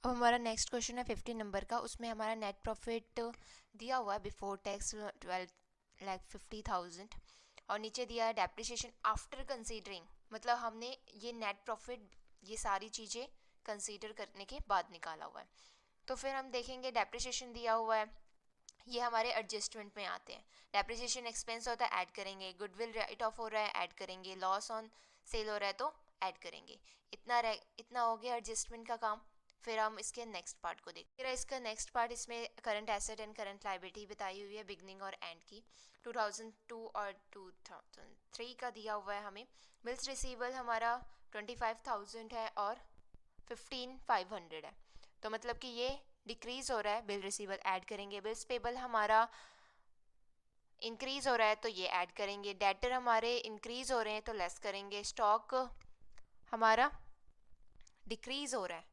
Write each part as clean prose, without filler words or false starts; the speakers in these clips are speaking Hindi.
अब हमारा नेक्स्ट क्वेश्चन है 50 नंबर का। उसमें हमारा नेट प्रॉफिट दिया हुआ है बिफोर टैक्स 12,50,000 और नीचे दिया है डेप्रिसिएशन आफ्टर कंसीडरिंग, मतलब हमने ये नेट प्रॉफिट ये सारी चीज़ें कंसीडर करने के बाद निकाला हुआ है। तो फिर हम देखेंगे डेप्रिसिएशन दिया हुआ है, ये हमारे एडजस्टमेंट में आते हैं। डेप्रिसिएशन एक्सपेंस होता है, ऐड करेंगे। गुडविल राइट ऑफ हो रहा है, ऐड करेंगे। लॉस ऑन सेल हो रहा है तो ऐड करेंगे। इतना हो गया एडजस्टमेंट का काम। फिर हम इसके नेक्स्ट पार्ट को देखते हैं। इसका नेक्स्ट पार्ट, इसमें current asset and current liability बताई हुई है बिगनिंग और एंड की। 2002 और 2003 का दिया हुआ है हमें। बिल्स रिसीवेबल हमारा 25,000 है और 15,500 है, तो मतलब कि ये डिक्रीज हो रहा है। बिल रिसीवेबल ऐड करेंगे। बिल्स पेबल हमारा इंक्रीज हो रहा है तो ये ऐड करेंगे। डेटर हमारे इंक्रीज हो रहे हैं तो लेस करेंगे। स्टॉक हमारा डिक्रीज हो रहा है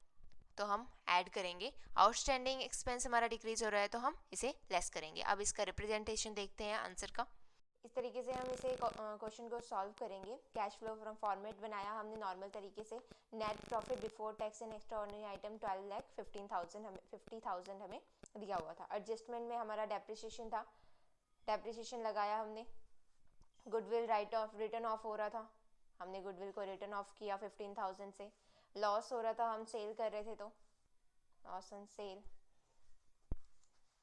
तो हम ऐड करेंगे। आउटस्टैंडिंग एक्सपेंस हमारा डिक्रीज हो रहा है तो हम इसे लेस करेंगे। अब इसका रिप्रेजेंटेशन देखते हैं आंसर का। इस तरीके से हम इसे क्वेश्चन को सॉल्व करेंगे। कैश फ्लो फ्रॉम फॉर्मेट बनाया हमने नॉर्मल तरीके से। Net profit before tax and extra ordinary item 12,15,000 हमें 50,000 हमें दिया हुआ था। एडजस्टमेंट में हमारा डेप्रिसिएशन था, डेप्रिसिएशन लगाया हमने। Goodwill right of return of हो रहा था, हमने गुडविल को रिटर्न ऑफ किया 15,000 से। लॉस हो रहा था, हम सेल कर रहे थे तो लॉस ऑन सेल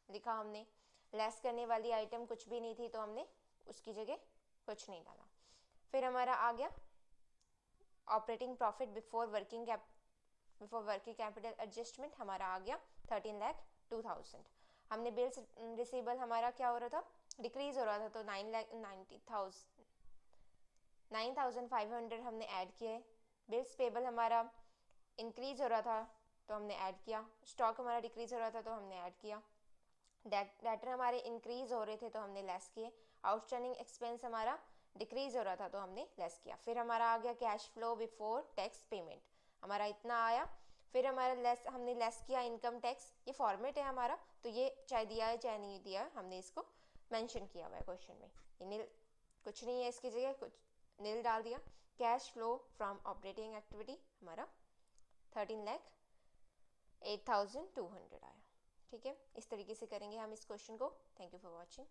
लिखा हमने। लेस करने वाली आइटम कुछ भी नहीं थी तो हमने उसकी जगह कुछ नहीं डाला। फिर हमारा आ गया operating profit before working capital adjustment, हमारा आ गया 13,02,000। हमने बिल्स रिसीवेबल हमारा क्या हो रहा था, डिक्रीज हो रहा था, तो 9,500 हमने ऐड किए। बिल्स पेबल हमारा इंक्रीज हो रहा था तो हमने ऐड किया। स्टॉक हमारा डिक्रीज हो रहा था तो हमने ऐड किया। डेटर हमारे इंक्रीज हो रहे थे तो हमने लेस किए। आउटस्टैंडिंग एक्सपेंस हमारा डिक्रीज हो रहा था तो हमने लेस किया। फिर हमारा आ गया cash flow before tax payment, हमारा इतना आया। फिर हमारा हमने लेस किया इनकम टैक्स। ये फॉर्मेट है हमारा, तो ये चाहे दिया है चाहे नहीं दिया है, हमने इसको मेंशन किया हुआ है क्वेश्चन में। ये नील कुछ नहीं है, इसकी जगह कुछ नील डाल दिया। Cash flow from operating activity हमारा 13,08,200 आया। ठीक है, इस तरीके से करेंगे हम इस क्वेश्चन को। Thank you for watching.